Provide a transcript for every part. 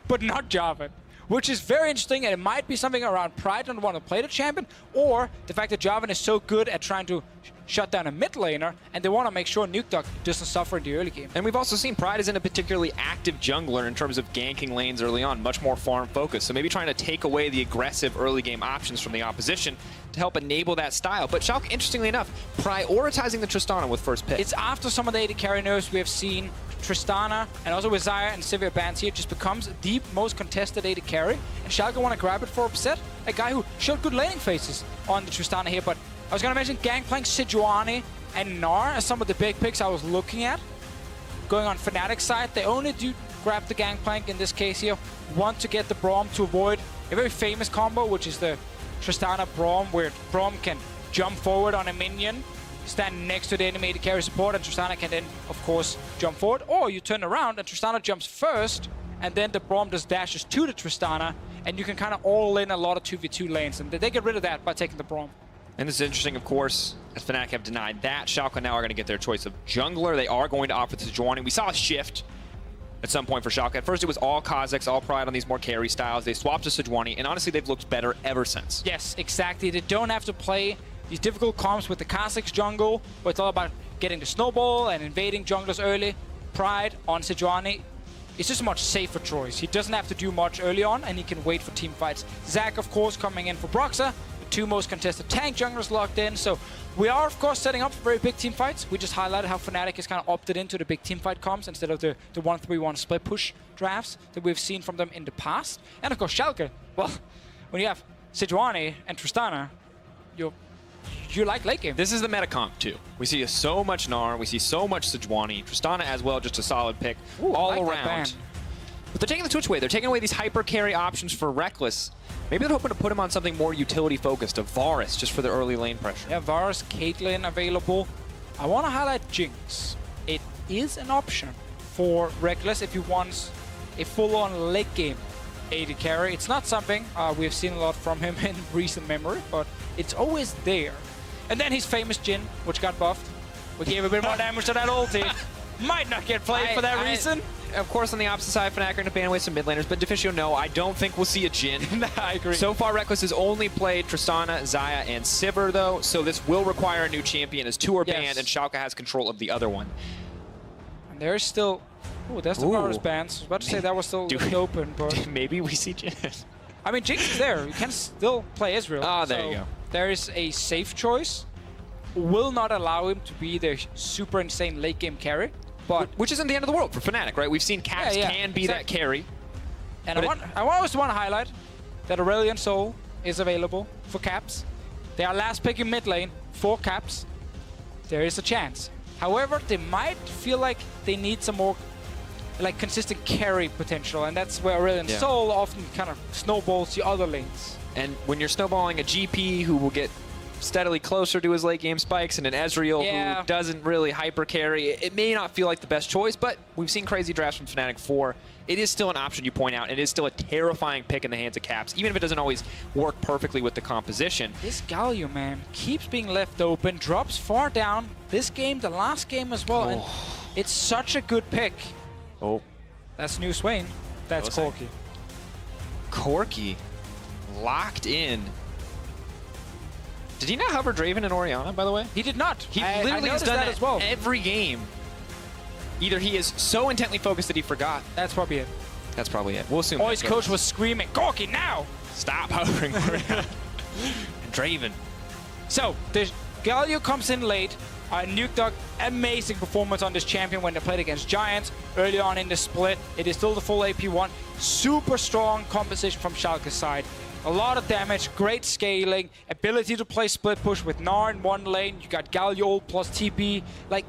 but not Jarvan. Which is very interesting, and it might be something around Pride don't want to play the champion, or the fact that Jarvan is so good at trying to shut down a mid laner, and they want to make sure NukeDuck doesn't suffer in the early game. And we've also seen Pride isn't a particularly active jungler in terms of ganking lanes early on, much more farm focused. So maybe trying to take away the aggressive early game options from the opposition to help enable that style. But Schalke, interestingly enough, prioritizing the Tristana with first pick. It's after some of the AD carry nerfs we have seen Tristana, and also with Xayah and severe bans here, just becomes the most contested AD carry, and Schalke want to grab it for upset. A guy who showed good laning phases on the Tristana here, but I was going to mention Gangplank, Sejuani, and Gnar as some of the big picks I was looking at. Going on Fnatic side, they only do grab the Gangplank in this case here. Want to get the Braum to avoid a very famous combo, which is the Tristana Braum, where Braum can jump forward on a minion, stand next to the enemy to carry support, and Tristana can then, of course, jump forward. Or you turn around and Tristana jumps first, and then the Braum just dashes to the Tristana, and you can kind of all in a lot of 2v2 lanes, and they get rid of that by taking the Braum. And this is interesting, of course, as Fnatic have denied that. Schalke now are going to get their choice of jungler. They are going to offer to Sejuani. We saw a shift at some point for Schalke. At first, it was all Kazakhs, all Pride on these more carry styles. They swapped to Sejuani, and honestly, they've looked better ever since. Yes, exactly. They don't have to play these difficult comps with the Kazakhs jungle, where it's all about getting the snowball and invading junglers early. Pride on Sejuani is just a much safer choice. He doesn't have to do much early on, and he can wait for team fights. Zac, of course, coming in for Broxah. Two most contested tank junglers locked in, so we are of course setting up for very big team fights. We just highlighted how Fnatic has kind of opted into the big team fight comps instead of the 1-3-1 split push drafts that we've seen from them in the past. And of course Schalke, well, when you have Sejuani and Tristana, you like late game. This is the meta comp too. We see so much Gnar, we see so much Sejuani, Tristana as well, just a solid pick. Ooh, all like around. But they're taking the switch away. They're taking away these hyper carry options for Rekkles. Maybe they're hoping to put him on something more utility-focused, a Varus, just for the early lane pressure. Yeah, Varus, Caitlyn available. I want to highlight Jinx. It is an option for Rekkles if he wants a full-on late game AD carry. It's not something we've seen a lot from him in recent memory, but it's always there. And then his famous Jhin, which got buffed. We gave a bit more damage to that ulti. Might not get played for that reason. Of course, on the opposite side, Fnatic are going to ban away some mid laners, but Deficio, no, I don't think we'll see a Jhin. I agree. So far, Rekkles has only played Tristana, Xayah, and Sivir, though, so this will require a new champion as two are banned, and Schalke has control of the other one. And there's still... Ooh, there's the Varus bans. I was about to say that was still open, but... Maybe we see Jhin. I mean, Jinx is there. You can still play Ezreal. Ah, there you go. There is a safe choice. Will not allow him to be the super insane late game carry. But which isn't the end of the world for Fnatic, right? We've seen Caps can be that carry. And I also want to highlight that Aurelion Soul is available for Caps. They are last pick in mid lane for Caps. There is a chance. However, they might feel like they need some more like consistent carry potential, and that's where Aurelion Soul often kind of snowballs the other lanes. And when you're snowballing a GP who will get steadily closer to his late game spikes and an Ezreal who doesn't really hyper carry, it may not feel like the best choice, but we've seen crazy drafts from Fnatic 4. It is still an option, you point out. It is still a terrifying pick in the hands of Caps, even if it doesn't always work perfectly with the composition. This Galio, man, keeps being left open, drops far down. This game, the last game as well, and it's such a good pick. Oh. That's New Swain. That's Corki. Corki locked in. Did he not hover Draven and Orianna, by the way? He did not. He literally has done that as well. Every game. Either he is so intently focused that he forgot. That's probably it. That's probably it. We'll assume. Oh, his coach was screaming, Corki, now! Stop hovering Orianna. Draven. So, the Galio comes in late. NukeDuck, amazing performance on this champion when they played against Giants early on in the split. It is still the full AP1. Super strong composition from Schalke's side. A lot of damage, great scaling, ability to play split push with Gnar in one lane. You got Galio plus TP. Like,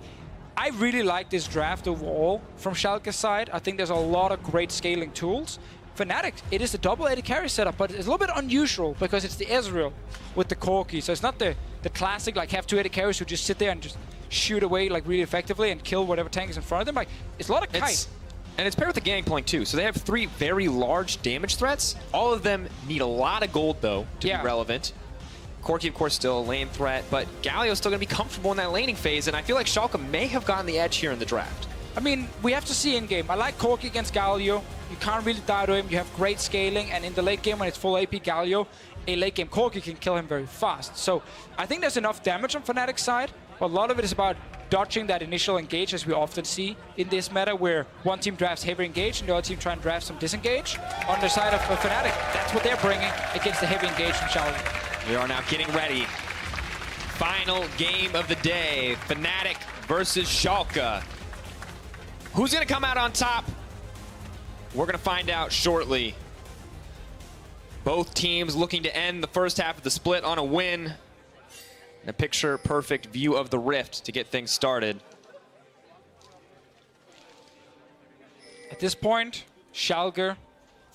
I really like this draft overall from Schalke's side. I think there's a lot of great scaling tools. Fnatic, it is a double AD carry setup, but it's a little bit unusual because it's the Ezreal with the Corki. So it's not the classic, like, have two AD carries who just sit there and just shoot away, like, really effectively and kill whatever tank is in front of them. Like, it's a lot of kite. And it's paired with the Gangplank too, so they have 3 very large damage threats. All of them need a lot of gold, though, to be relevant. Corki, of course, still a lane threat, but Galio's still going to be comfortable in that laning phase, and I feel like Schalke may have gotten the edge here in the draft. I mean, we have to see in-game. I like Corki against Galio. You can't really die to him. You have great scaling, and in the late game when it's full AP Galio, a late game Corki can kill him very fast. So I think there's enough damage on Fnatic's side, but a lot of it is about dodging that initial engage, as we often see in this meta, where one team drafts heavy engage and the other team try and draft some disengage. On the side of Fnatic, that's what they're bringing against the heavy engage from Schalke. We are now getting ready. Final game of the day, Fnatic versus Schalke. Who's going to come out on top? We're going to find out shortly. Both teams looking to end the first half of the split on a win. And a picture-perfect view of the Rift to get things started. At this point, Schalke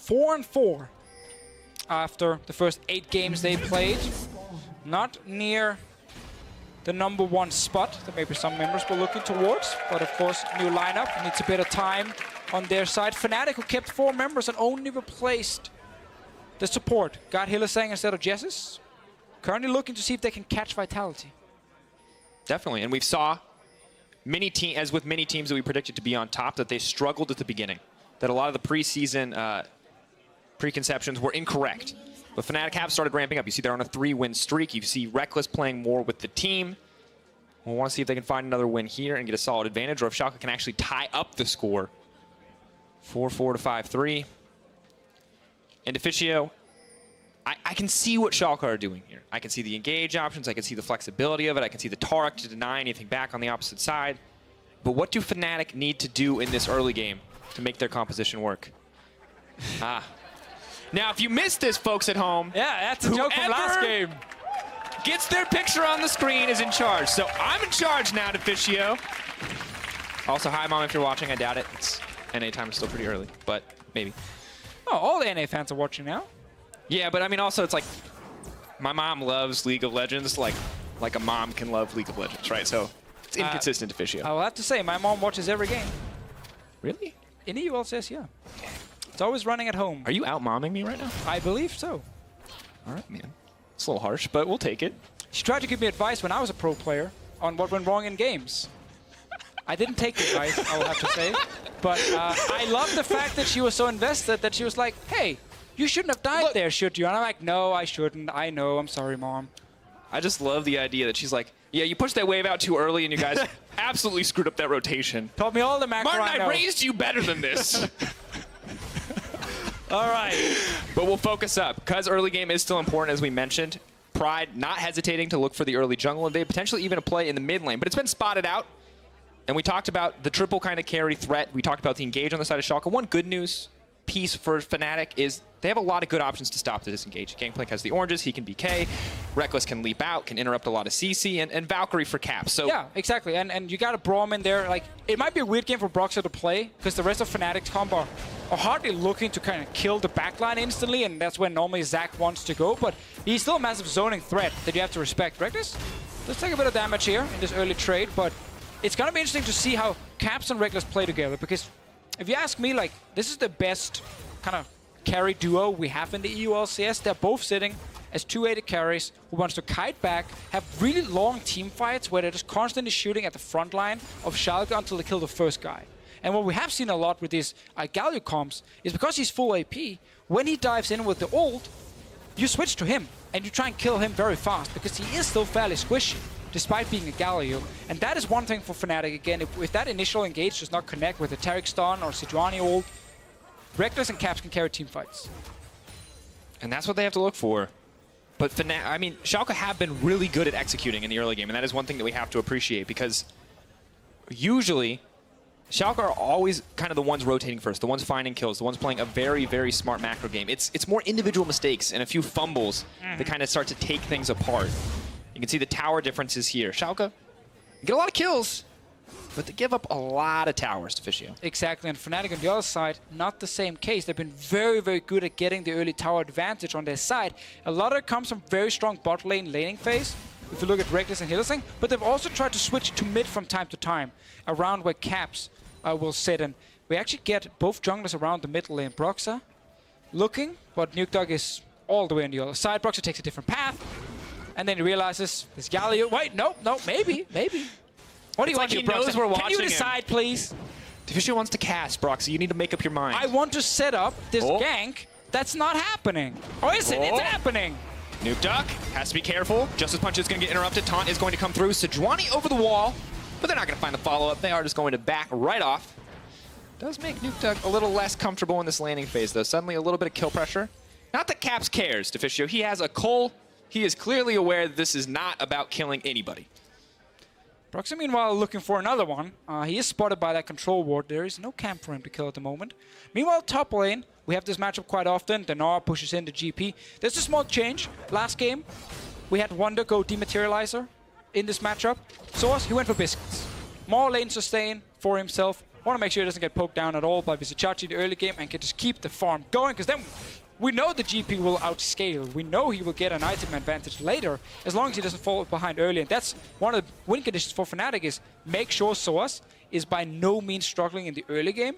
4-4 after the first 8 games they played. Not near the #1 spot that maybe some members were looking towards, but of course, new lineup needs a bit of time on their side. Fnatic, who kept 4 members and only replaced the support, got Hylissang instead of Jessis. Currently looking to see if they can catch Vitality. Definitely, and we saw as with many teams that we predicted to be on top, that they struggled at the beginning. That a lot of the preseason preconceptions were incorrect. But Fnatic have started ramping up. You see they're on a 3-win streak. You see Rekkles playing more with the team. We'll want to see if they can find another win here and get a solid advantage, or if Schalke can actually tie up the score. 4-4 to 5-3. And Deficio, I can see what Schalke are doing here. I can see the engage options. I can see the flexibility of it. I can see the Taric to deny anything back on the opposite side. But what do Fnatic need to do in this early game to make their composition work? Now, if you missed this, folks at home, yeah, that's a joke from last game. Gets their picture on the screen is in charge. So I'm in charge now, Deficio. Also, hi, Mom, if you're watching. I doubt it. It's NA time is still pretty early, but maybe. Oh, all the NA fans are watching now. Yeah, but I mean, also, it's like my mom loves League of Legends like a mom can love League of Legends, right? So it's inconsistent, Deficio. I will have to say, my mom watches every game. Really? In the LCS, yeah. It's always running at home. Are you out-momming me right now? I believe so. All right, man. It's a little harsh, but we'll take it. She tried to give me advice when I was a pro player on what went wrong in games. I didn't take the advice, I will have to say. But I love the fact that she was so invested that she was like, hey, you shouldn't have died there, should you? And I'm like, no, I shouldn't. I know. I'm sorry, Mom. I just love the idea that she's like, yeah, you pushed that wave out too early and you guys absolutely screwed up that rotation. Taught me all the macro Martin, I raised you better than this. All right. But we'll focus up. Because early game is still important, as we mentioned. Pride not hesitating to look for the early jungle invade, potentially even a play in the mid lane. But it's been spotted out. And we talked about the triple kind of carry threat. We talked about the engage on the side of Schalke. One good news piece for Fnatic is they have a lot of good options to stop the disengage. Gangplank has the oranges, he can BK. Rekkles can leap out, can interrupt a lot of CC, and Valkyrie for caps. So yeah, exactly. And you got a Braum in there. Like, it might be a weird game for Broxah to play, because the rest of Fnatic's combo are hardly looking to kind of kill the backline instantly, and that's when normally Zac wants to go. But he's still a massive zoning threat that you have to respect. Rekkles, let's take a bit of damage here in this early trade, but it's going to be interesting to see how Caps and Rekkles play together, because if you ask me, like, this is the best kind of carry duo we have in the EU LCS. They're both sitting as 2 AD carries who wants to kite back, have really long team fights where they're just constantly shooting at the front line of Schalke until they kill the first guy. And what we have seen a lot with these Galio comps is because he's full AP, when he dives in with the ult, you switch to him and you try and kill him very fast because he is still fairly squishy, despite being a Galio. And that is one thing for Fnatic. Again, if that initial engage does not connect with a Taric stun or Sejuani ult, Rekkles and Caps can carry team fights. And that's what they have to look for. But Fnatic, I mean, Schalke have been really good at executing in the early game, and that is one thing that we have to appreciate, because usually Schalke are always kind of the ones rotating first, the ones finding kills, the ones playing a very, very smart macro game. It's more individual mistakes and a few fumbles that kind of start to take things apart. You can see the tower differences here. Schalke get a lot of kills, but they give up a lot of towers to Deficio. Exactly, and Fnatic on the other side, not the same case. They've been very, very good at getting the early tower advantage on their side. A lot of it comes from very strong bot lane laning phase, if you look at Rekkles and Hylissang, but they've also tried to switch to mid from time to time, around where Caps will sit. And we actually get both junglers around the mid lane. Broxah looking, but NukeDuck is all the way on the other side. Broxah takes a different path, and then he realizes this Galio. Wait, no, maybe. What do you want? He knows we're watching. Can you decide, please? Deficio wants to cast, Broxah. You need to make up your mind. I want to set up this gank. That's not happening. Or is it? It's happening. NukeDuck has to be careful. Justice Punch is going to get interrupted. Taunt is going to come through. Sejuani over the wall, but they're not going to find the follow-up. They are just going to back right off. Does make NukeDuck a little less comfortable in this landing phase, though. Suddenly a little bit of kill pressure. Not that Caps cares, Deficio. He has a Cole. He is clearly aware that this is not about killing anybody. Broxah, meanwhile, looking for another one. He is spotted by that control ward. There is no camp for him to kill at the moment. Meanwhile, top lane, we have this matchup quite often. Gnar pushes into GP. There's a small change. Last game, we had Vander go Dematerializer in this matchup. sOAZ, he went for Biscuits. More lane sustain for himself. Want to make sure he doesn't get poked down at all by Vizicsacsi in the early game and can just keep the farm going, because then we know the GP will outscale. We know he will get an item advantage later, as long as he doesn't fall behind early. And that's one of the win conditions for Fnatic, is make sure sOAZ is by no means struggling in the early game,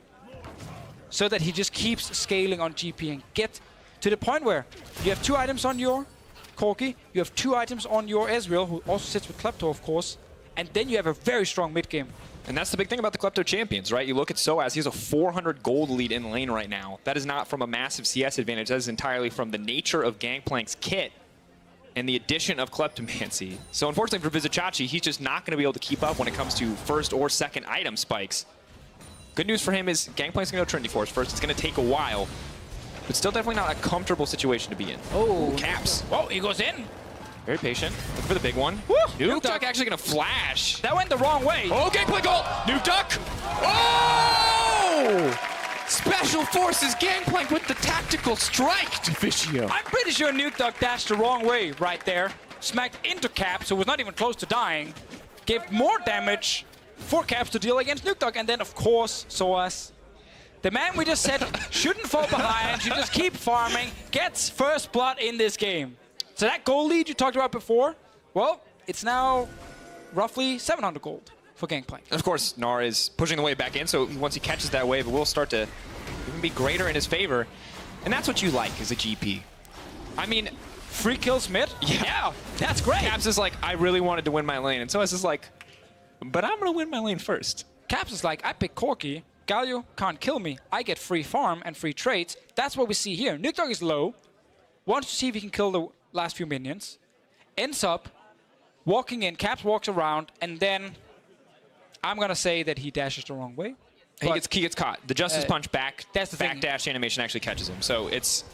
so that he just keeps scaling on GP and get to the point where you have 2 items on your Corki, you have 2 items on your Ezreal, who also sits with Klepto, of course, and then you have a very strong mid game. And that's the big thing about the Klepto champions, right? You look at sOAZ, he has a 400 gold lead in lane right now. That is not from a massive CS advantage. That is entirely from the nature of Gangplank's kit and the addition of Kleptomancy. So unfortunately for Vizicsacsi, he's just not going to be able to keep up when it comes to first or second item spikes. Good news for him is Gangplank's going to go Trinity Force first. It's going to take a while, but still definitely not a comfortable situation to be in. Oh, Caps. Oh, he goes in. Very patient. Looking for the big one. NukeDuck actually going to flash. That went the wrong way. Oh, Gangplank ult! NukeDuck! Oh! Special Forces Gangplank with the tactical strike, Deficio. I'm pretty sure NukeDuck dashed the wrong way right there. Smacked into Caps, who was not even close to dying. Gave more damage for Caps to deal against NukeDuck. And then, of course, sOAZ. The man we just said shouldn't fall behind, should just keep farming, gets first blood in this game. So that gold lead you talked about before, well, it's now roughly 700 gold for Gangplank. And of course, Gnar is pushing the wave back in, so once he catches that wave, it will start to even be greater in his favor. And that's what you like as a GP. I mean, free kills mid? Yeah, that's great. Caps is like, I really wanted to win my lane, and sOAZ is like, but I'm going to win my lane first. Caps is like, I pick Corki, Galio can't kill me, I get free farm and free trades. That's what we see here. NukeDuck is low, wants to see if he can kill the last few minions, ends up walking in, Caps walks around, and then I'm gonna say that he dashes the wrong way. He gets caught. The Justice Punch back thing. dash animation actually catches him, so it's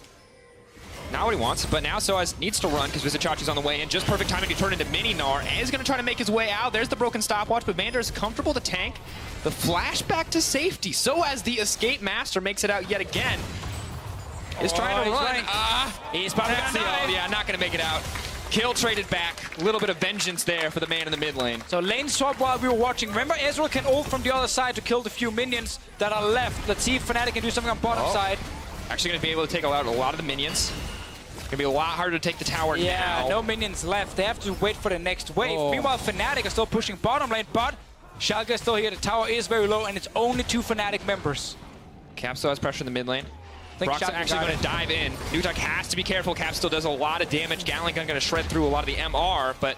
not what he wants. But now sOAZ needs to run because Vizicacsi's on the way in. Just perfect timing to turn into mini Gnar, and is gonna try to make his way out. There's the broken stopwatch, but Vander is comfortable to tank. The flash back to safety. sOAZ, the escape master, makes it out yet again. Is trying to run. He's probably gonna die. Yeah, not going to make it out. Kill traded back. A little bit of vengeance there for the man in the mid lane. So lane swap while we were watching. Remember, Ezreal can ult from the other side to kill the few minions that are left. Let's see if Fnatic can do something on bottom side. Actually going to be able to take out a lot of the minions. Going to be a lot harder to take the tower now. Yeah, no minions left. They have to wait for the next wave. Meanwhile, Fnatic are still pushing bottom lane, but Schalke is still here. The tower is very low, and it's only 2 Fnatic members. Cap still has pressure in the mid lane. Broxah actually going to dive in. NukeDuck has to be careful. Cap still does a lot of damage. Galio going to shred through a lot of the MR, but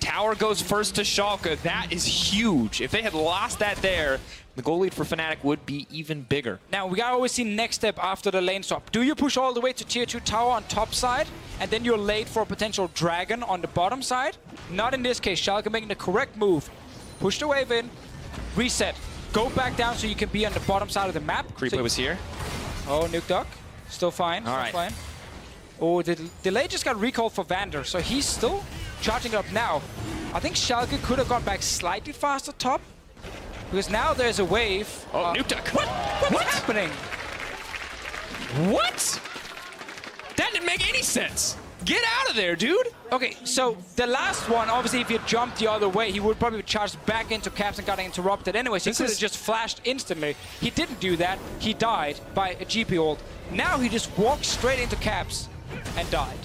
tower goes first to Schalke. That is huge. If they had lost that there, the goal lead for Fnatic would be even bigger. Now, we gotta always see next step after the lane swap. Do you push all the way to tier 2 tower on top side, and then you're late for a potential dragon on the bottom side? Not in this case. Schalke making the correct move. Push the wave in, reset, go back down so you can be on the bottom side of the map. Creep wave was here. Oh, NukeDuck. Still fine. All right. Fine. Oh, the delay just got recalled for Vander, so he's still charging it up now. I think Schalke could have gone back slightly faster top, because now there's a wave. Oh, NukeDuck. What's happening? What? That didn't make any sense. Get out of there, dude. Okay, so the last one, obviously, if you jumped the other way, he would probably charge back into Caps and got interrupted anyway. So he could have just flashed instantly. He didn't do that. He died by a GP ult. Now he just walked straight into Caps and died.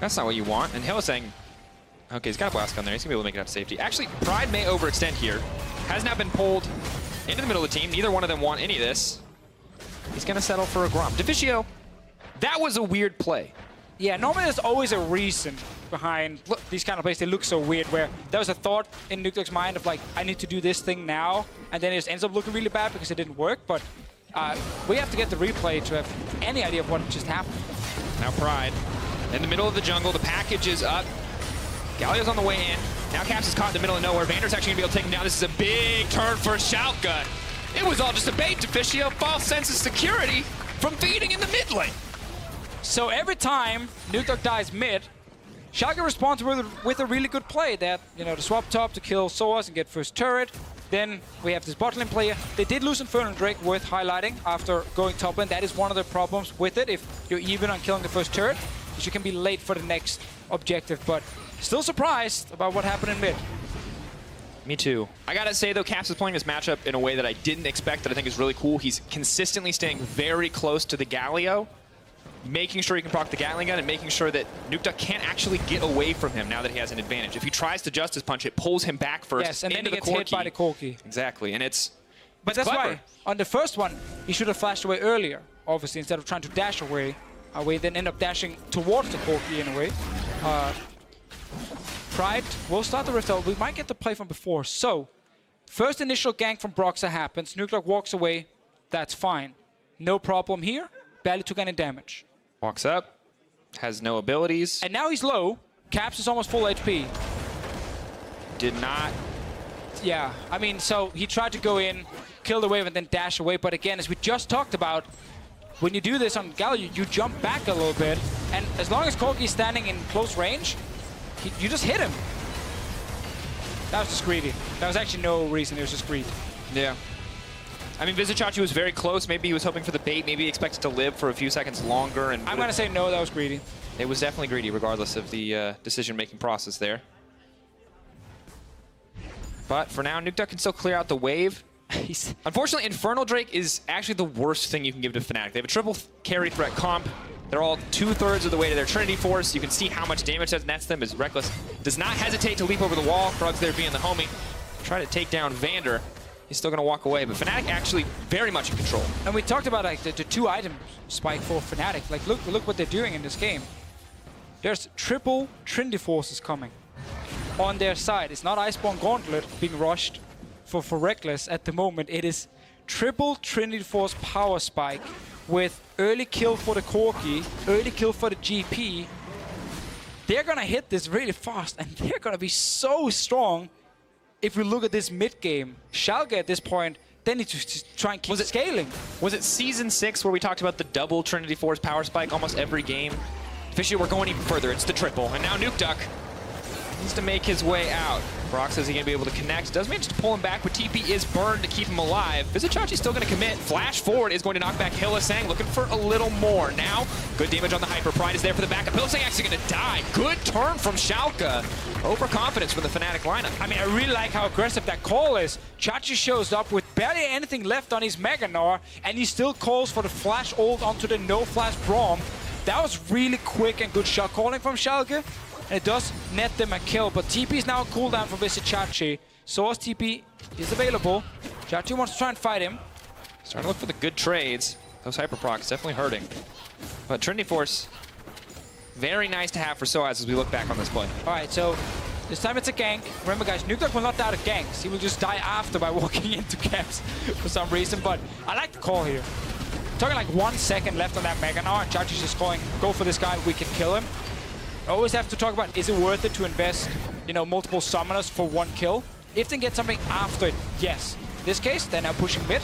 That's not what you want. And Hylissang, okay, he's got a blast gun there. He's going to be able to make it out to safety. Actually, Pride may overextend here. Has now been pulled into the middle of the team. Neither one of them want any of this. He's going to settle for a Braum. Deficio, that was a weird play. Yeah, normally there's always a reason behind these kind of plays, they look so weird, where there was a thought in NukeDuck's mind of like, I need to do this thing now, and then it just ends up looking really bad because it didn't work, but we have to get the replay to have any idea of what just happened. Now Pride in the middle of the jungle, the package is up. Galio's on the way in. Now Caps is caught in the middle of nowhere. Vander's actually gonna be able to take him down. This is a big turn for Schalke. It was all just a bait, Deficio. False sense of security from feeding in the mid lane. So every time NukeDuck dies mid, Schalke responds with a really good play that, you know, to swap top to kill sOAZ and get first turret. Then we have this bot lane player. They did lose Infernal Drake worth highlighting after going top lane. That is one of the problems with it. If you're even on killing the first turret, you can be late for the next objective. But still surprised about what happened in mid. Me too. I gotta say though, Caps is playing this matchup in a way that I didn't expect, that I think is really cool. He's consistently staying very close to the Galio, making sure he can proc the Gatling gun and making sure that NukeDuck can't actually get away from him now that he has an advantage. If he tries to Justice Punch, it pulls him back first. Yes, and then he the gets hit by the Corki. Exactly, and But that's clever. why on the first one, he should have flashed away earlier, obviously, instead of trying to dash away, then end up dashing towards the Corki in a way. Pride will start the Rift out. We might get the play from before. So, first initial gank from Broxah happens. NukeDuck walks away. That's fine. No problem here. Barely took any damage. Walks up, has no abilities. And now he's low. Caps is almost full HP. Did not. Yeah, I mean, so he tried to go in, kill the wave, and then dash away. But again, as we just talked about, when you do this on Galio, you jump back a little bit. And as long as Corki's standing in close range, you just hit him. That was just greedy. There was actually no reason, it was just greed. Yeah. I mean, Vizicsacsi was very close. Maybe he was hoping for the bait. Maybe he expected to live for a few seconds longer. And I'm going to say no, that was greedy. It was definitely greedy, regardless of the decision-making process there. But for now, NukeDuck can still clear out the wave. Unfortunately, Infernal Drake is actually the worst thing you can give to Fnatic. They have a triple carry threat comp. They're all 2/3 of the way to their Trinity Force. You can see how much damage that nets them as Rekkles does not hesitate to leap over the wall. Krugs there being the homie. Try to take down Vander. He's still going to walk away, but Fnatic actually very much in control. And we talked about like the 2-item spike for Fnatic. Like look what they're doing in this game. There's triple Trinity Forces coming on their side. It's not Iceborne Gauntlet being rushed for Rekkles at the moment. It is triple Trinity Force power spike with early kill for the Corki, early kill for the GP. They're going to hit this really fast, and they're going to be so strong. If we look at this mid-game, Schalke at this point, they need to try and keep scaling. Was it Season 6 where we talked about the double Trinity Force power spike almost every game? Officially, we're going even further. It's the triple. And now NukeDuck needs to make his way out. Broxah, is he going to be able to connect? Does manage to pull him back, but TP is burned to keep him alive. Vizicsacsi's still going to commit. Flash forward is going to knock back Hylissang, looking for a little more. Now, good damage on the Hyper. Pride is there for the backup. Hylissang actually going to die. Good turn from Schalke. Overconfidence from the Fnatic lineup. I mean, I really like how aggressive that call is. Chachi shows up with barely anything left on his Mega Gnar, and he still calls for the flash ult onto the no-flash Braum. That was really quick and good shot calling from Schalke. And it does net them a kill, but TP is now on cooldown for Vizicsacsi. sOAZ TP is available. Chachi wants to try and fight him. Starting to look for the good trades. Those hyper procs definitely hurting. But Trinity Force, very nice to have for sOAZ as we look back on this play. All right, so this time it's a gank. Remember, guys, NukeDuck will not die to ganks. He will just die after by walking into Caps for some reason. But I like the call here. Talking like 1 second left on that Mega Gnar, and Chachi's just going, go for this guy, we can kill him. Always have to talk about, is it worth it to invest, you know, multiple summoners for 1 kill? If they get something after it, yes. In this case, they're now pushing mid,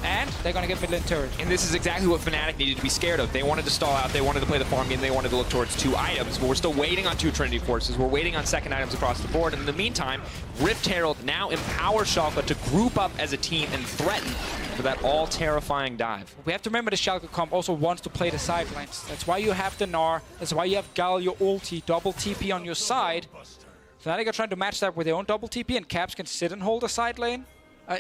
and they're going to get mid lane turret. And this is exactly what Fnatic needed to be scared of. They wanted to stall out, they wanted to play the farm game, they wanted to look towards 2 items, but we're still waiting on 2 Trinity Forces. We're waiting on second items across the board, and in the meantime, Rift Herald now empowers Schalke to group up as a team and threaten for that all-terrifying dive. We have to remember the Schalke comp also wants to play the side lanes. That's why you have the Gnar, that's why you have Galio ulti, double TP on your side. Fnatic are trying to match that with their own double TP, and Caps can sit and hold a side lane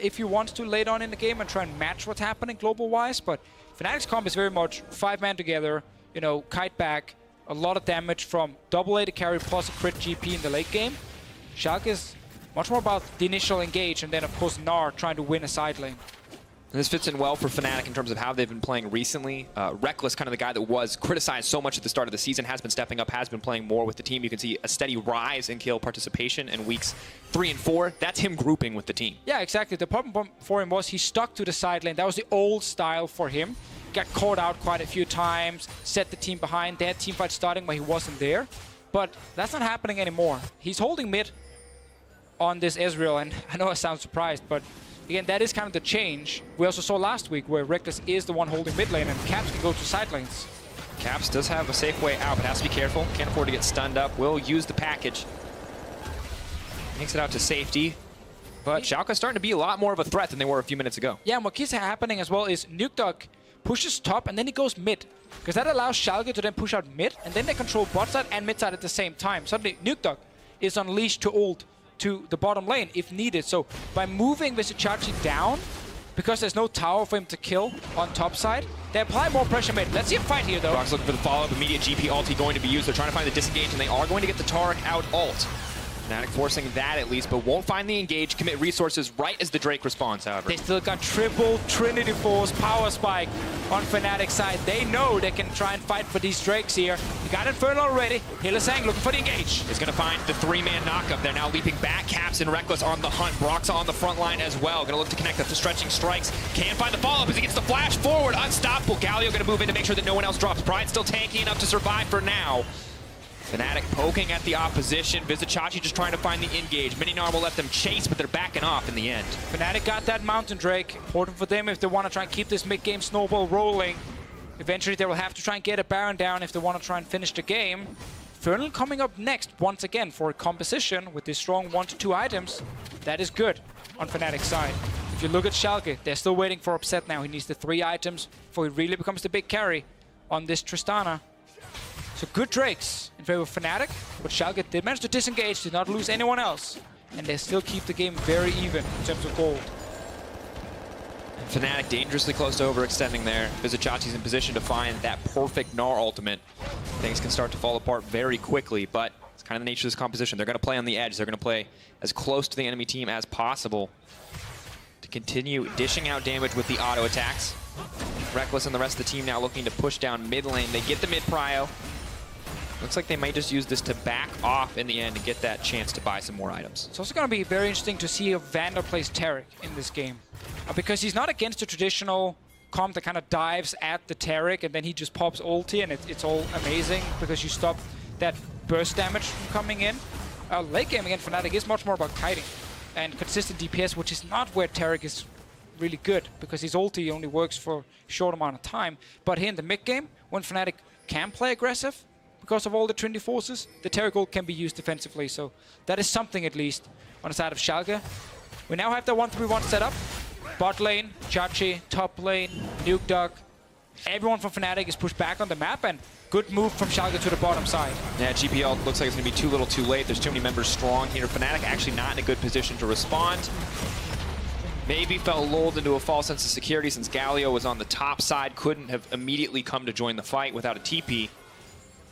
if you want to later on in the game and try and match what's happening global-wise. But Fnatic's comp is very much 5-man together, you know, kite back, a lot of damage from double AD carry plus a crit GP in the late game. Schalke is much more about the initial engage, and then of course Gnar trying to win a side lane. And this fits in well for Fnatic in terms of how they've been playing recently. Rekkles, kind of the guy that was criticized so much at the start of the season, has been stepping up, has been playing more with the team. You can see a steady rise in kill participation in weeks 3 and 4. That's him grouping with the team. Yeah, exactly. The problem for him was he stuck to the side lane. That was the old style for him. Got caught out quite a few times, set the team behind. They had teamfights starting where he wasn't there. But that's not happening anymore. He's holding mid on this Ezreal, and I know I sound surprised, but again, that is kind of the change. We also saw last week where Rekkles is the one holding mid lane and Caps can go to side lanes. Caps does have a safe way out, but has to be careful. Can't afford to get stunned up. Will use the package. Makes it out to safety. But Schalke's starting to be a lot more of a threat than they were a few minutes ago. Yeah, and what keeps happening as well is NukeDuck pushes top and then he goes mid. Because that allows Schalke to then push out mid, and then they control bot side and mid side at the same time. Suddenly, NukeDuck is unleashed to ult to the bottom lane if needed. So by moving Vizicsacsi down, because there's no tower for him to kill on top side, they apply more pressure mid. Let's see a fight here though. Broxah looking for the follow-up, immediate GP ulti going to be used. They're trying to find the disengage, and they are going to get the Taric out ult. Fnatic forcing that at least, but won't find the engage, commit resources right as the Drake responds, however. They still got triple Trinity Force power spike on Fnatic side. They know they can try and fight for these Drakes here. You got Inferno already. Hylissang looking for the engage. Is going to find the 3-man knockup. They're now leaping back. Caps and Rekkles on the hunt. Broxah on the front line as well. Going to look to connect the stretching strikes. Can't find the follow-up as he gets the flash forward. Unstoppable. Galio going to move in to make sure that no one else drops. Pride still tanky enough to survive for now. Fnatic poking at the opposition. Vizicsacsi just trying to find the engage. Gnar will let them chase, but they're backing off in the end. Fnatic got that Mountain Drake. Important for them if they want to try and keep this mid-game snowball rolling. Eventually they will have to try and get a Baron down if they want to try and finish the game. Fernal coming up next once again for a composition with this strong 1-2 items. That is good on Fnatic's side. If you look at Schalke, they're still waiting for Upset now. He needs the 3 items before he really becomes the big carry on this Tristana. So good Drakes in favor of Fnatic, but Schalke did manage to disengage, did not lose anyone else. And they still keep the game very even in terms of gold. Fnatic dangerously close to overextending there. Vizicsacsi's in position to find that perfect Gnar ultimate. Things can start to fall apart very quickly, but it's kind of the nature of this composition. They're going to play on the edge. They're going to play as close to the enemy team as possible to continue dishing out damage with the auto attacks. Rekkles and the rest of the team now looking to push down mid lane. They get the mid prio. Looks like they might just use this to back off in the end and get that chance to buy some more items. It's also going to be very interesting to see if Vander plays Taric in this game. Because he's not against the traditional comp that kind of dives at the Taric and then he just pops ulti and it's all amazing because you stop that burst damage from coming in. Late game again, Fnatic is much more about kiting and consistent DPS, which is not where Taric is really good because his ulti only works for a short amount of time. But here in the mid game, when Fnatic can play aggressive, because of all the Trinity Forces, the Taric ult can be used defensively. So that is something at least on the side of Schalke. We now have the 1-3-1 set up. Bot lane, Chachi, top lane, NukeDuck. Everyone from Fnatic is pushed back on the map, and good move from Schalke to the bottom side. Yeah, GPL looks like it's going to be too little too late. There's too many members strong here. Fnatic actually not in a good position to respond. Maybe felt lulled into a false sense of security since Galio was on the top side, couldn't have immediately come to join the fight without a TP.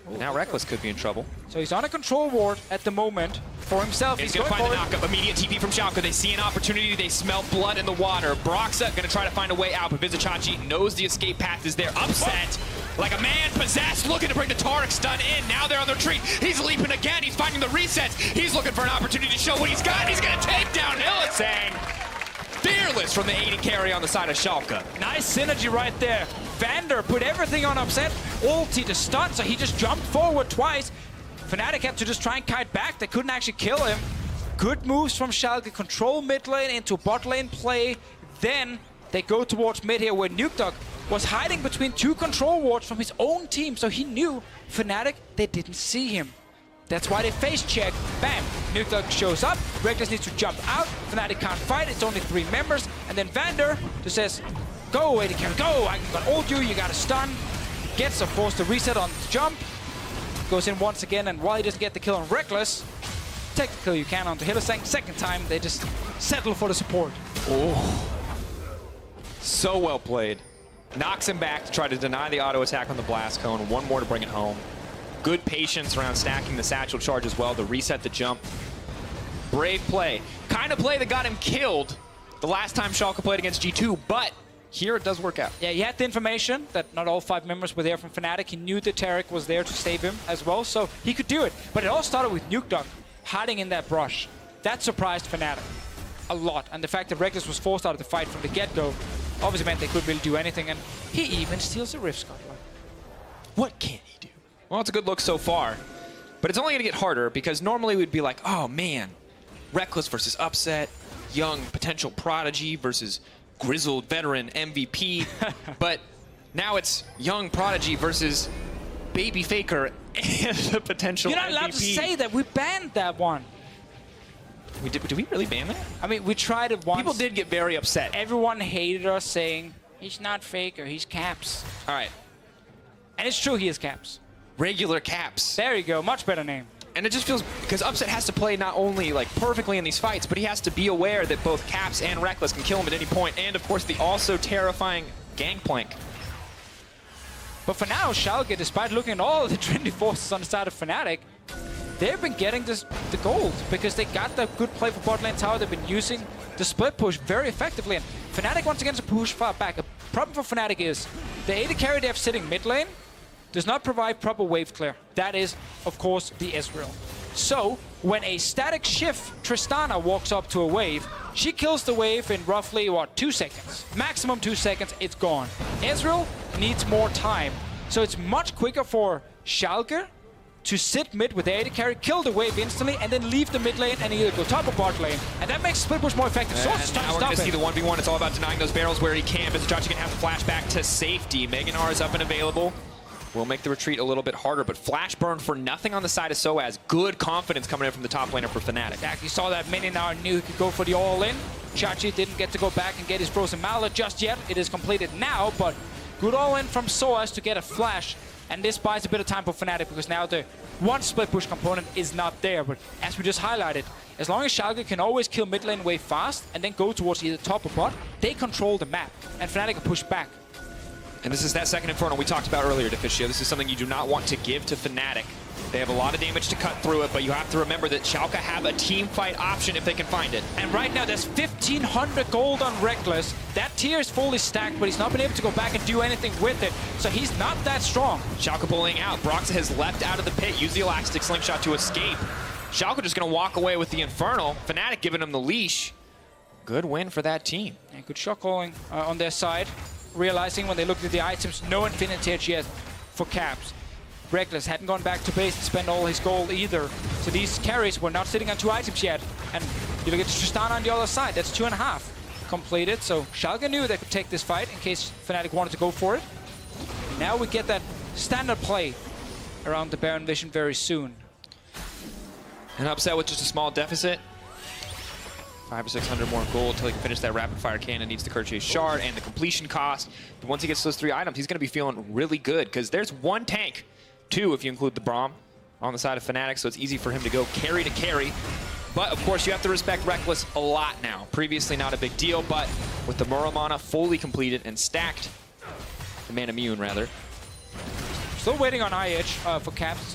And now Rekkles could be in trouble. So he's on a control ward at the moment for himself. He's going to find the knockup. Immediate TP from Schalke. They see an opportunity. They smell blood in the water. Broxah going to try to find a way out, but Vizicsacsi knows the escape path is there. Upset like a man possessed, looking to bring the Taric stun in. Now they're on their retreat. He's leaping again. He's finding the resets. He's looking for an opportunity to show what he's got. He's going to take down Hylissang. Fearless from the AD carry on the side of Schalke. Nice synergy right there. Vander put everything on Upset. Ulti to stun, so he just jumped forward twice. Fnatic had to just try and kite back. They couldn't actually kill him. Good moves from Schalke. Control mid lane into bot lane play. Then they go towards mid here where NukeDuck was hiding between 2 control wards from his own team. So he knew Fnatic, they didn't see him. That's why they face check. Bam! NukeDuck shows up. Rekkles needs to jump out. Fnatic can't fight. It's only 3 members. And then Vander just says, go away, can go. I can ult you. You got to stun. Gets a force to reset on the jump. Goes in once again. And while he doesn't get the kill on Rekkles, take the kill you can onto Hylissang. Second time, they just settle for the support. Oh. So well played. Knocks him back to try to deny the auto attack on the blast cone. One more to bring it home. Good patience around stacking the satchel charge as well to reset the jump. Brave play. Kind of play that got him killed the last time Schalke played against G2, but here it does work out. Yeah, he had the information that not all 5 members were there from Fnatic. He knew that Taric was there to save him as well, so he could do it. But it all started with NukeDuck hiding in that brush. That surprised Fnatic a lot. And the fact that Rekkles was forced out of the fight from the get-go obviously meant they couldn't really do anything. And he even steals a Rift Scuttler. What can he do? Well, it's a good look so far. But it's only going to get harder because normally we'd be like, oh man, Rekkles versus Upset, young potential prodigy versus grizzled veteran MVP. But now it's young prodigy versus baby faker and the potential You're not allowed to say that. We banned that one. Did we really ban that? I mean, we tried it once. People did get very upset. Everyone hated us saying, he's not faker, he's Caps. All right. And it's true, he is Caps. Regular Caps. There you go, much better name. And it just feels, because Upset has to play not only like perfectly in these fights, but he has to be aware that both Caps and Rekkles can kill him at any point, and of course the also terrifying Gangplank. But for now, Schalke, despite looking at all the trendy forces on the side of Fnatic, they've been getting the gold because they got the good play for bot lane tower. They've been using the split push very effectively. And Fnatic once again is a push far back. A problem for Fnatic is the AD carry they have sitting mid lane does not provide proper wave clear. That is, of course, the Ezreal. So when a static shift Tristana walks up to a wave, she kills the wave in roughly, what, 2 seconds. Maximum 2 seconds, it's gone. Ezreal needs more time. So it's much quicker for Schalke to sit mid with the AD carry, kill the wave instantly, and then leave the mid lane and either go top or bot lane. And that makes split push more effective. So it's now we're going to see the 1v1. It's all about denying those barrels where he can. Vizicsacsi going to have to flash back to safety. Gnar is up and available. Will make the retreat a little bit harder, but flash burn for nothing on the side of sOAZ. Good confidence coming in from the top laner for Fnatic. Exactly, saw that minion now and knew he could go for the all-in. Chachi didn't get to go back and get his frozen mallet just yet. It is completed now, but good all-in from sOAZ to get a flash. And this buys a bit of time for Fnatic because now the one split push component is not there. But as we just highlighted, as long as Schalke can always kill mid lane wave fast and then go towards either top or bot, they control the map. And Fnatic can push back. And this is that second Inferno we talked about earlier, Deficio. This is something you do not want to give to Fnatic. They have a lot of damage to cut through it, but you have to remember that Schalke have a team fight option if they can find it. And right now there's 1,500 gold on Rekkles. That tier is fully stacked, but he's not been able to go back and do anything with it. So he's not that strong. Schalke pulling out. Broxah has left out of the pit, used the elastic slingshot to escape. Schalke just going to walk away with the Infernal. Fnatic giving him the leash. Good win for that team. Yeah, good shot calling on their side. Realizing when they looked at the items, no Infinity Edge yet for Caps. Rekkles hadn't gone back to base to spend all his gold either. So these carries were not sitting on 2 items yet. And you look at Tristana on the other side, that's 2.5 completed. So Schalke knew they could take this fight in case Fnatic wanted to go for it. Now we get that standard play around the Baron Vision very soon. And Upset with just a small deficit. 500 or 600 more gold until he can finish that rapid fire cannon. Needs the Kerchase shard and the completion cost. But once he gets those 3 items, he's going to be feeling really good because there's 1 tank, 2 if you include the Braum on the side of Fnatic, so it's easy for him to go carry to carry. But of course, you have to respect Rekkles a lot now. Previously, not a big deal, but with the Muramana fully completed and stacked, the Man Immune rather. Still waiting on IH for Caps.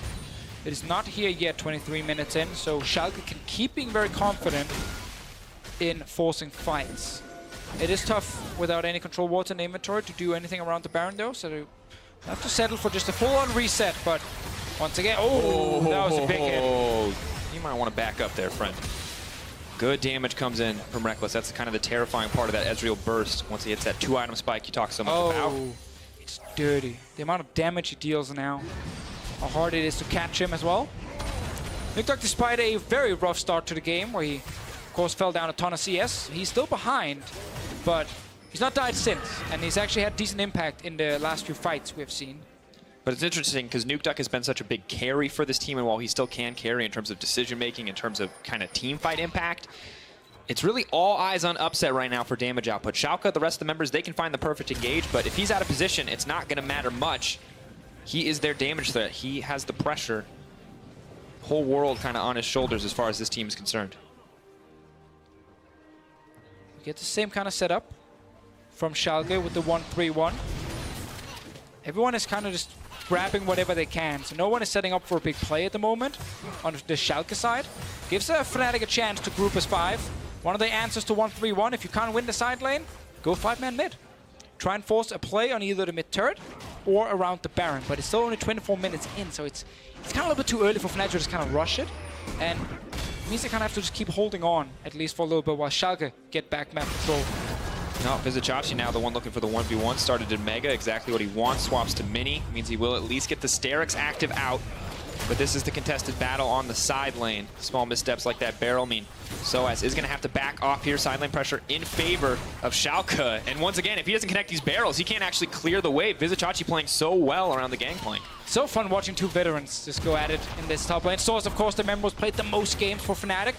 It is not here yet, 23 minutes in, so Schalke can keep being very confident in forcing fights. It is tough without any control water in the inventory to do anything around the Baron though, so they have to settle for just a full-on reset, but once again, that was a big hit. You might want to back up there, friend. Good damage comes in from Rekkles. That's kind of the terrifying part of that Ezreal burst once he hits that 2-item spike you talk so much about. It's dirty. The amount of damage he deals now, how hard it is to catch him as well. NukeDuck, despite a very rough start to the game where he of course fell down a ton of CS, he's still behind, but he's not died since, and he's actually had decent impact in the last few fights we have seen. But it's interesting because NukeDuck has been such a big carry for this team, and while he still can carry in terms of decision-making, in terms of kind of team fight impact, it's really all eyes on Upset right now for damage output. Schalke, the rest of the members, they can find the perfect engage, but if he's out of position, it's not going to matter much. He is their damage threat. He has the pressure, whole world kind of on his shoulders as far as this team is concerned. We get the same kind of setup from Schalke with the 1-3-1. Everyone is kind of just grabbing whatever they can, so no one is setting up for a big play at the moment on the Schalke side. Gives Fnatic a chance to group as 5. One of the answers to 1-3-1, if you can't win the side lane, go 5-man mid. try and force a play on either the mid turret or around the Baron. But it's still only 24 minutes in, so it's kind of a little bit too early for Fnatic to just kind of rush it. And it means they kind of have to just keep holding on, at least for a little bit, while Schalke get back map control. No, Vizicsacsi now the one looking for the 1v1. Started in Mega, exactly what he wants. Swaps to Mini. Means he will at least get the Sterix active out. But this is the contested battle on the side lane. Small missteps like that barrel mean sOAZ is going to have to back off here. Side lane pressure in favor of Schalke. And once again, if he doesn't connect these barrels, he can't actually clear the wave. Vizicsacsi playing so well around the Gangplank. So fun watching two veterans just go at it in this top lane. sOAZ, of course, the member who's played the most games for Fnatic.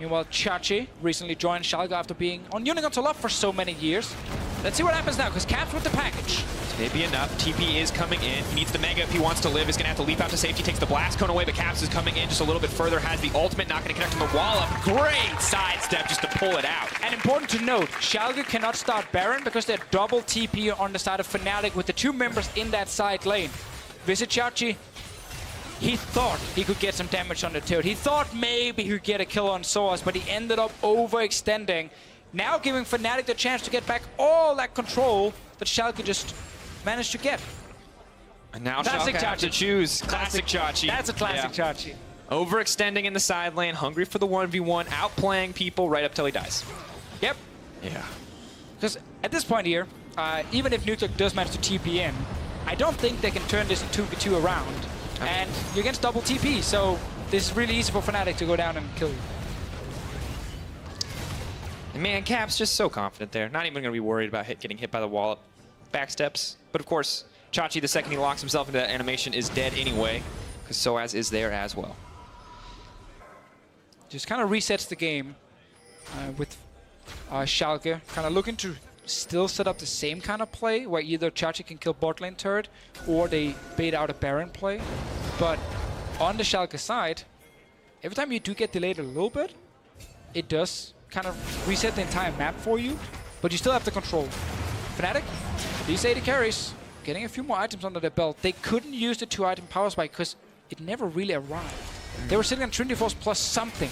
Meanwhile, Chachi recently joined Schalke after being on Unicorn to Love for so many years. Let's see what happens now, because Caps with the package. Maybe enough. TP is coming in. He needs the Mega if he wants to live. He's going to have to leap out to safety. Takes the Blast Cone away, but Caps is coming in just a little bit further. Has the ultimate, not going to connect on the wall up. Great sidestep just to pull it out. And important to note, Schalke cannot start Baron because they're double TP on the side of Fnatic with the two members in that side lane. Vizicsacsi, he thought he could get some damage on the turret. He thought maybe he could get a kill on sOAZ, but he ended up overextending. Now giving Fnatic the chance to get back all that control that Schalke just managed to get. And now Schalke have to choose. Classic Chachi. That's a classic Chachi. Overextending in the side lane, hungry for the 1v1, outplaying people right up till he dies. Yep. Yeah. Because at this point here, even if NukeDuck does manage to TP in, I don't think they can turn this 2v2 around. And you're against double TP, so this is really easy for Fnatic to go down and kill you. And man, Cap's just so confident there. Not even going to be worried about getting hit by the wall up. Backsteps. But of course, Chachi, the second he locks himself into that animation, is dead anyway, because sOAZ is there as well. Just kind of resets the game with Schalke. Kind of looking to still set up the same kind of play, where either Chachi can kill bot lane turret, or they bait out a Baron play. But on the Schalke side, every time you do get delayed a little bit, it does kind of reset the entire map for you, but you still have the control. Fnatic, these AD carries, getting a few more items under their belt. They couldn't use the 2-item power spike because it never really arrived. They were sitting on Trinity Force plus something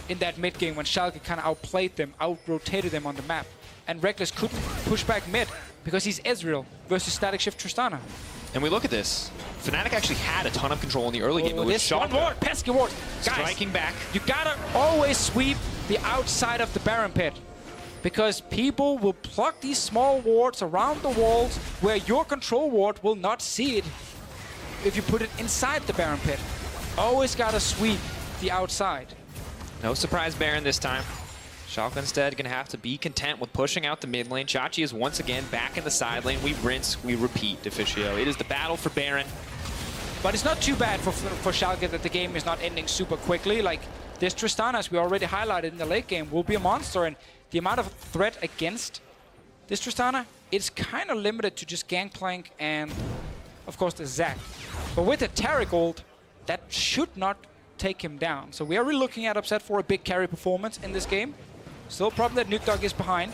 in that mid game when Schalke kind of outplayed them, out-rotated them on the map. And Rekkles couldn't push back mid because he's Ezreal versus Static Shift Tristana. And we look at this. Fnatic actually had a ton of control in the early game. It was one ward, pesky ward. Guys, striking back. You gotta always sweep the outside of the Baron pit, because people will pluck these small wards around the walls where your control ward will not see it if you put it inside the Baron pit. Always gotta sweep the outside. No surprise Baron this time. Schalke instead going to have to be content with pushing out the mid lane. Chachi is once again back in the side lane. We rinse, we repeat, Deficio. It is the battle for Baron. But it's not too bad for Schalke that the game is not ending super quickly. Like, this Tristana, as we already highlighted in the late game, will be a monster. And the amount of threat against this Tristana, it's kind of limited to just Gangplank and, of course, the Zac. But with the Taric ult, that should not take him down. So we are really looking at Upset for a big carry performance in this game. Still a problem that NukeDuck is behind.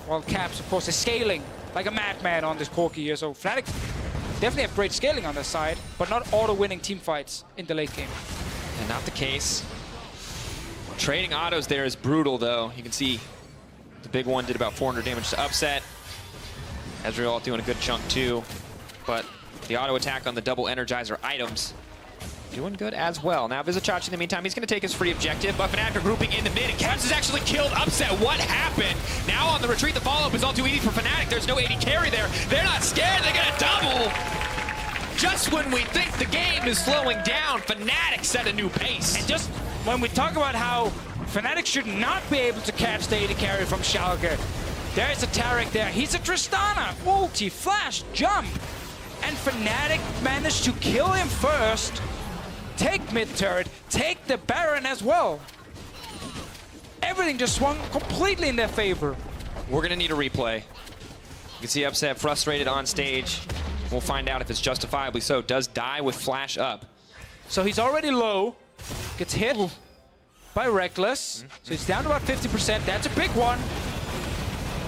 While Caps, of course, is scaling like a madman on this Corki here. So Fnatic definitely have great scaling on their side, but not auto-winning team fights in the late game. And not the case. Trading autos there is brutal, though. You can see the big one did about 400 damage to Upset. Ezreal doing a good chunk, too. But the auto attack on the double Energizer items doing good as well. Now Vizicsacsi in the meantime, he's going to take his free objective, but Fnatic are grouping in the mid, and Caps has actually killed Upset. What happened? Now on the retreat, the follow-up is all too easy for Fnatic. There's no AD carry there. They're not scared. They're going to double. Just when we think the game is slowing down, Fnatic set a new pace. And just when we talk about how Fnatic should not be able to catch the AD carry from Schalke, there's a Taric there. He's a Tristana. Ulti, flash, jump. And Fnatic managed to kill him first. Take mid turret, take the Baron as well. Everything just swung completely in their favor. We're gonna need a replay. You can see Upset frustrated on stage. We'll find out if it's justifiably so. Does die with flash up. So he's already low, gets hit by Rekkles. So he's down to about 50%, that's a big one.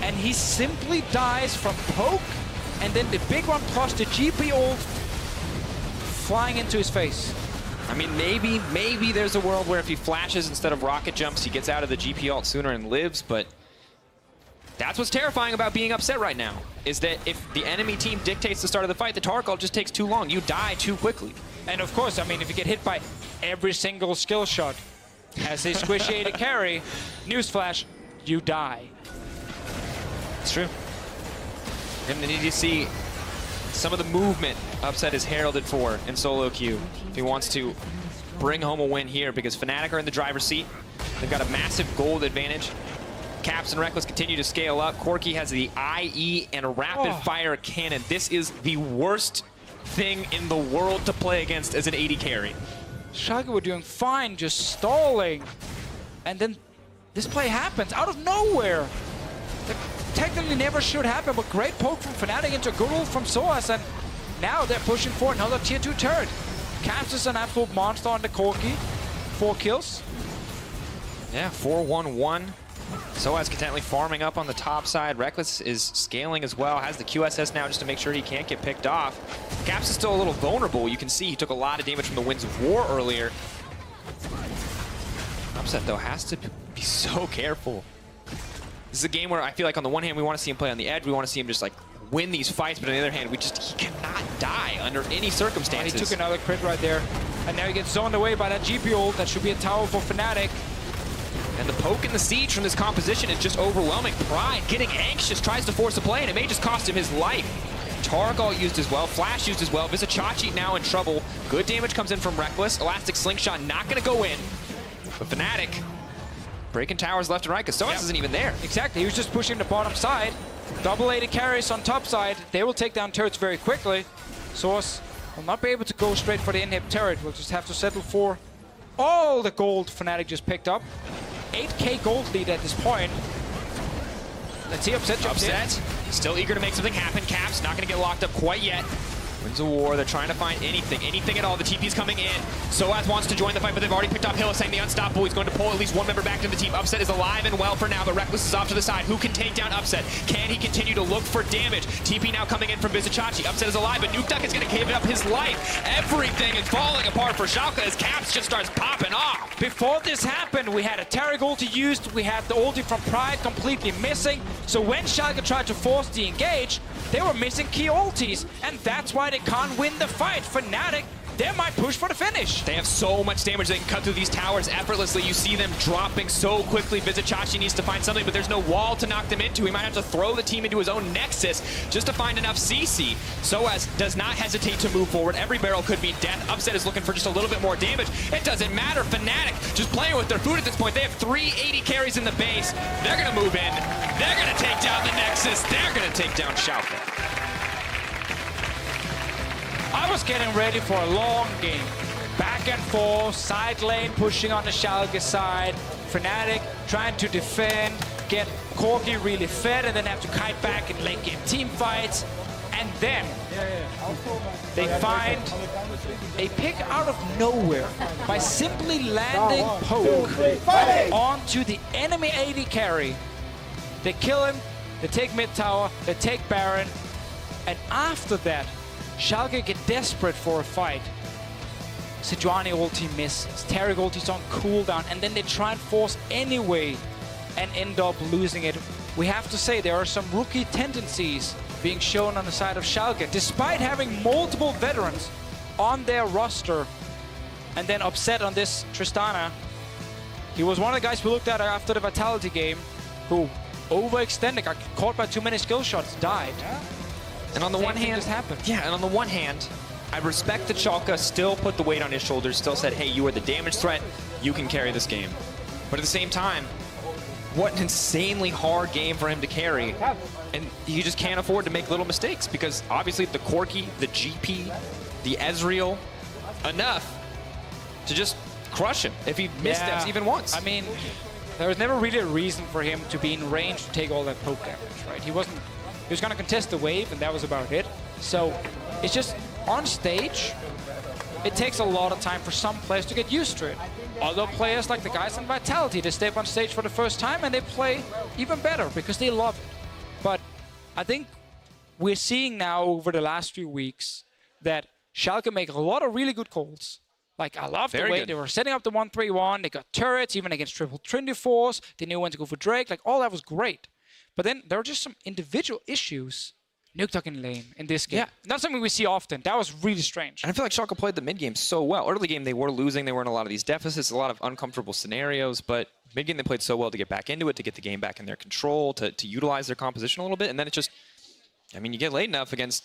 And he simply dies from poke, and then the big one plus the GP ult flying into his face. I mean, maybe there's a world where if he flashes instead of rocket jumps, he gets out of the GP ult sooner and lives, but That's what's terrifying about being upset right now, is that if the enemy team dictates the start of the fight, the Taric ult just takes too long. You die too quickly. And of course, I mean, if you get hit by every single skill shot as a squishy AD carry, newsflash, you die. It's true. We're going to need to see some of the movement Upset is heralded for in solo queue if he wants to bring home a win here, because Fnatic are in the driver's seat. They've got a massive gold advantage. Caps and Rekkles continue to scale up. Corki has the IE and a rapid-fire cannon. This is the worst thing in the world to play against as an AD carry. Schalke were doing fine, just stalling. And then this play happens out of nowhere. That technically never should happen, but great poke from Fnatic into good ult from sOAZ, and now they're pushing for another tier 2 turret. Caps is an absolute monster on the Corki. 4 kills. Yeah, 4-1-1. sOAZ contently farming up on the top side. Rekkles is scaling as well. Has the QSS now just to make sure he can't get picked off. Caps is still a little vulnerable. You can see he took a lot of damage from the Winds of War earlier. Upset, though, has to be so careful. This is a game where I feel like on the one hand, we want to see him play on the edge. We want to see him just, like, win these fights. But on the other hand, he cannot die under any circumstances. And he took another crit right there. And now he gets zoned away by that GP ult. That should be a tower for Fnatic. And the poke and the siege from this composition is just overwhelming. Pride getting anxious, tries to force a play, and it may just cost him his life. Taric all used as well, Flash used as well. Vizicsacsi now in trouble. Good damage comes in from Rekkles. Elastic Slingshot not going to go in. But Fnatic breaking towers left and right because sOAZ isn't even there. Exactly, he was just pushing the bottom side. Double AD carries on top side. They will take down turrets very quickly. sOAZ will not be able to go straight for the inhib turret. We'll just have to settle for all the gold Fnatic just picked up. 8k gold lead at this point. Let's see, Upset jumps in. Still eager to make something happen. Caps not going to get locked up quite yet. Winds of War, they're trying to find anything at all. The TP's coming in. sOAZ wants to join the fight, but they've already picked off Hylissang, the unstoppable. He's going to pull at least one member back to the team. Upset is alive and well for now, but Rekkles is off to the side. Who can take down Upset? Can he continue to look for damage? TP now coming in from Vizicsacsi. Upset is alive, but NukeDuck is going to give up his life. Everything is falling apart for Schalke as Caps just starts popping off. Before this happened, we had a Taric ulti used. We had the ulti from Pride completely missing. So when Schalke tried to force the engage, they were missing key ultis, and that's why they can't win the fight. Fnatic, they might push for the finish. They have so much damage, they can cut through these towers effortlessly. You see them dropping so quickly. Vizicsacsi needs to find something, but there's no wall to knock them into. He might have to throw the team into his own Nexus just to find enough CC. sOAZ does not hesitate to move forward. Every barrel could be death. Upset is looking for just a little bit more damage. It doesn't matter. Fnatic just playing with their food at this point. They have 3 AD carries in the base. They're going to move in. They're going to take down the Nexus. They're going to take down Schalke. I was getting ready for a long game. Back and forth, side lane pushing on the Schalke side. Fnatic trying to defend, get Corki really fed, and then have to kite back in late game team fights. And then they find a pick out of nowhere by simply landing poke onto the enemy AD carry. They kill him, they take mid tower, they take Baron, and after that, Schalke get desperate for a fight. Sejuani ulti misses, Taric ulti's on cooldown, and then they try and force anyway and end up losing it. We have to say there are some rookie tendencies being shown on the side of Schalke, despite having multiple veterans on their roster. And then Upset on this Tristana. He was one of the guys we looked at after the Vitality game, who overextended, got caught by too many skill shots, died. And on the one hand, and on the one hand, I respect that Schalke still put the weight on his shoulders, still said, hey, you are the damage threat, you can carry this game. But at the same time, what an insanely hard game for him to carry. And you just can't afford to make little mistakes, because obviously the Corki, the GP, the Ezreal, enough to just crush him if he missteps even once. I mean, there was never really a reason for him to be in range to take all that poke damage, right? He was going to contest the wave, and that was about it. So it's just on stage, it takes a lot of time for some players to get used to it. Other players, like the guys in Vitality, they step on stage for the first time and they play even better because they love it. But I think we're seeing now over the last few weeks that Schalke make a lot of really good calls. Like, I love the way they were setting up the 1-3-1. They got turrets, even against triple Trinity Force. They knew when to go for Drake. Like, all that was great. But then there are just some individual issues. NukeDuck in lane in this game. Yeah. Not something we see often. That was really strange. And I feel like Schalke played the mid game so well. Early game, they were losing. They were in a lot of these deficits, a lot of uncomfortable scenarios. But mid game, they played so well to get back into it, to get the game back in their control, to utilize their composition a little bit. And then it just, I mean, you get late enough against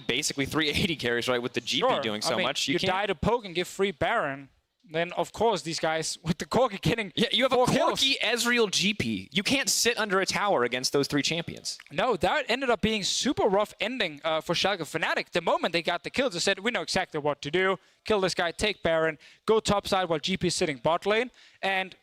basically three AD carries, right, with the GP doing so much. You die to poke and give free Baron. Then, of course, these guys with the Corki getting you have a Corki kills. Ezreal GP. You can't sit under a tower against those three champions. No, that ended up being super rough ending for Schalke Fnatic. The moment they got the kills, they said, we know exactly what to do. Kill this guy, take Baron, go topside while GP is sitting bot lane, and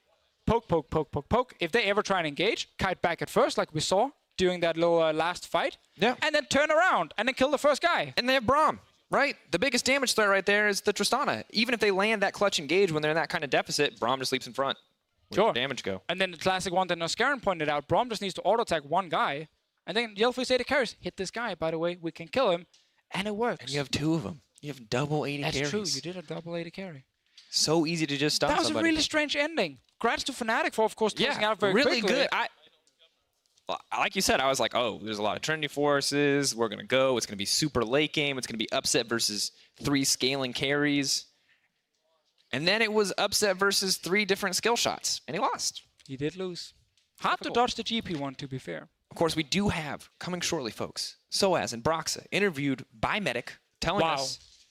poke, poke, poke, poke, poke. If they ever try and engage, kite back at first, like we saw during that little last fight, and then turn around and then kill the first guy. And they have Braum. Right? The biggest damage threat right there is the Tristana. Even if they land that clutch engage when they're in that kind of deficit, Braum just leaps in front. Where the damage go? And then the classic one that Noskaran pointed out, Braum just needs to auto-attack one guy, and then Yelfis AD carries, hit this guy, by the way, we can kill him, and it works. And you have two of them. You have double AD carries. That's true, you did a double AD carry. So easy to just stun somebody. That was a really strange ending. Congrats to Fnatic for, of course, closing out very really quickly. Good. Like you said, I was like, oh, there's a lot of Trinity Forces. We're going to go. It's going to be super late game. It's going to be upset versus 3 scaling carries. And then it was upset versus 3 different skill shots. And he lost. He did lose. Hard to dodge the GP one, to be fair. Of course, we do have, coming shortly, folks, sOAZ and Broxah interviewed by Medic, telling us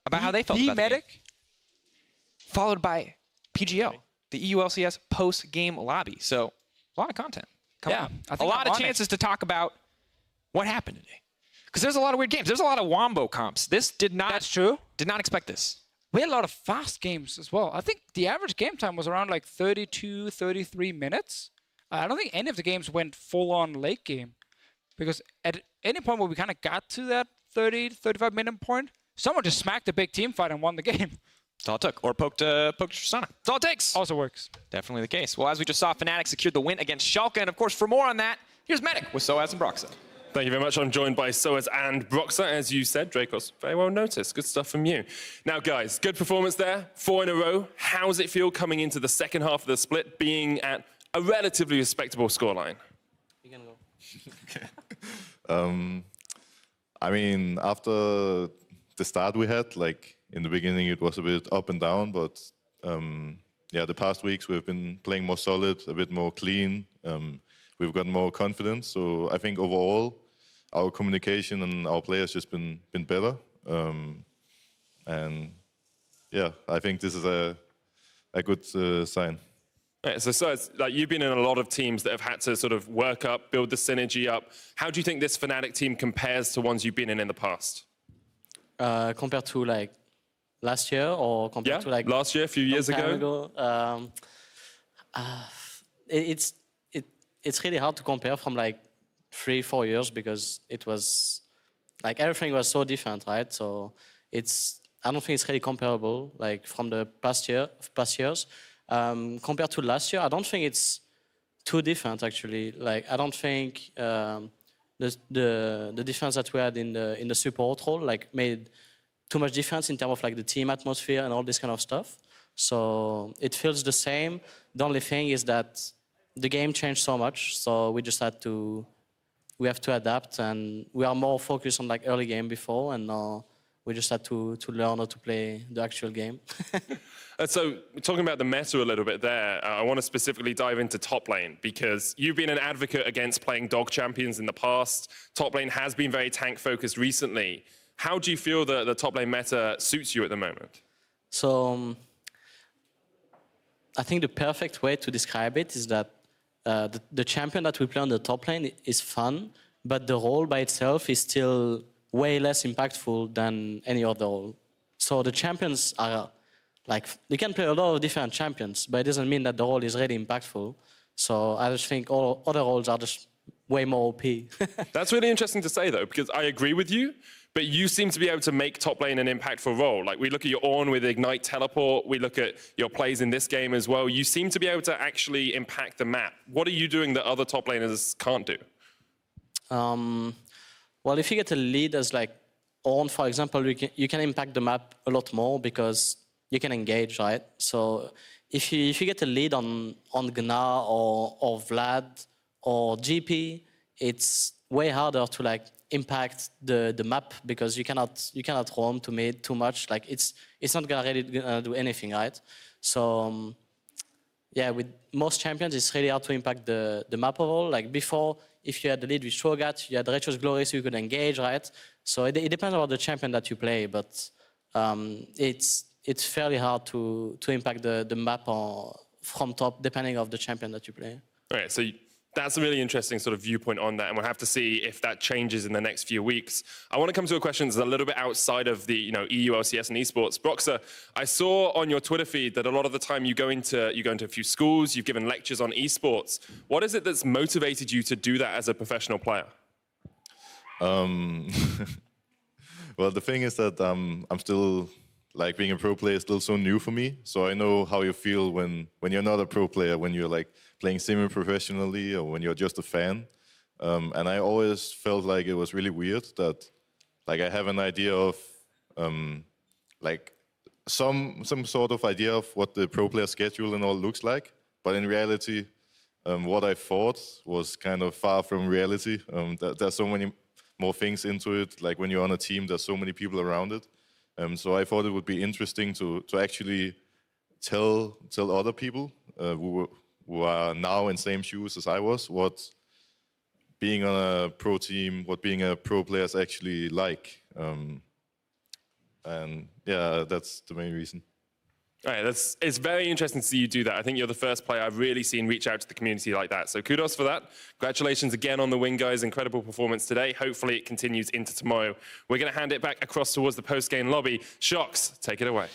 about how they felt about the game. Followed by PGL, the EU LCS post-game lobby. So, a lot of content. Come on. A lot of chances to talk about what happened today. Because there's a lot of weird games. There's a lot of Wombo comps. This did not... That's true. Did not expect this. We had a lot of fast games as well. I think the average game time was around like 32, 33 minutes. I don't think any of the games went full-on late game. Because at any point where we kind of got to that 30, 35-minute point, someone just smacked a big team fight and won the game. That's all it took. Or poked Tristana. That's all it takes. Also works. Definitely the case. Well, as we just saw, Fnatic secured the win against Schalke. And, of course, for more on that, here's Medic with sOAZ and Broxah. Thank you very much. I'm joined by sOAZ and Broxah, as you said. Drakos, very well noticed. Good stuff from you. Now, guys, good performance there. 4 in a row. How does it feel coming into the second half of the split, being at a relatively respectable scoreline? You can go. I mean, after the start we had, like, in the beginning, it was a bit up and down, but yeah, the past weeks we've been playing more solid, a bit more clean. We've gotten more confidence. So I think overall, our communication and our players just been better. And yeah, I think this is a good sign. Right, so it's like you've been in a lot of teams that have had to sort of work up, build the synergy up. How do you think this Fnatic team compares to ones you've been in the past? Compared to like last year, or compared to like last year, a few years ago? It's really hard to compare from like 3-4 years, because it was like everything was so different, right? So I don't think it's really comparable like from the past years. Compared to last year, I don't think it's too different actually. Like I don't think the difference that we had in the support role like made too much difference in terms of like the team atmosphere and all this kind of stuff. So it feels the same. The only thing is that the game changed so much, so we just we have to adapt, and we are more focused on like early game before, and now we just had to learn how to play the actual game. So talking about the meta a little bit there, I want to specifically dive into top lane, because you've been an advocate against playing dog champions in the past. Top lane has been very tank focused recently. How do you feel that the top lane meta suits you at the moment? So I think the perfect way to describe it is that the champion that we play on the top lane is fun, but the role by itself is still way less impactful than any other role. So the champions are like, you can play a lot of different champions, but it doesn't mean that the role is really impactful. So I just think all other roles are just way more OP. That's really interesting to say, though, because I agree with you, but you seem to be able to make top lane an impactful role. Like, we look at your Ornn with Ignite Teleport, we look at your plays in this game as well. You seem to be able to actually impact the map. What are you doing that other top laners can't do? Well, if you get a lead as like Ornn, for example, you can impact the map a lot more because you can engage, right? So if you get a lead on Gnar or Vlad or GP, it's way harder to like impact the map because you cannot roam to mid too much. Like it's not gonna really do anything, right? So yeah, with most champions, it's really hard to impact the map overall. Like before, if you had the lead with Shogat, you had Rekkles Glory, so you could engage, right? So it depends on the champion that you play, but it's fairly hard to impact the map from top, depending on the champion that you play. All right, so that's a really interesting sort of viewpoint on that, and we'll have to see if that changes in the next few weeks. I want to come to a question that's a little bit outside of the EU, LCS, and esports. Broxah, I saw on your Twitter feed that a lot of the time you go into a few schools, you've given lectures on esports. What is it that's motivated you to do that as a professional player? Well, the thing is that I'm still, like, being a pro player is still so new for me. So I know how you feel when you're not a pro player, when you're like playing semi-professionally or when you're just a fan. And I always felt like it was really weird that, like, I have an idea of, like, some sort of idea of what the pro player schedule and all looks like. But in reality, what I thought was kind of far from reality. There's so many more things into it. Like when you're on a team, there's so many people around it. So I thought it would be interesting to actually tell other people who are now in same shoes as I was, what being on a pro team, what being a pro player is actually like. And yeah, that's the main reason. All right, it's very interesting to see you do that. I think you're the first player I've really seen reach out to the community like that. So kudos for that. Congratulations again on the win, guys. Incredible performance today. Hopefully it continues into tomorrow. We're going to hand it back across towards the post-game lobby. Shox, take it away.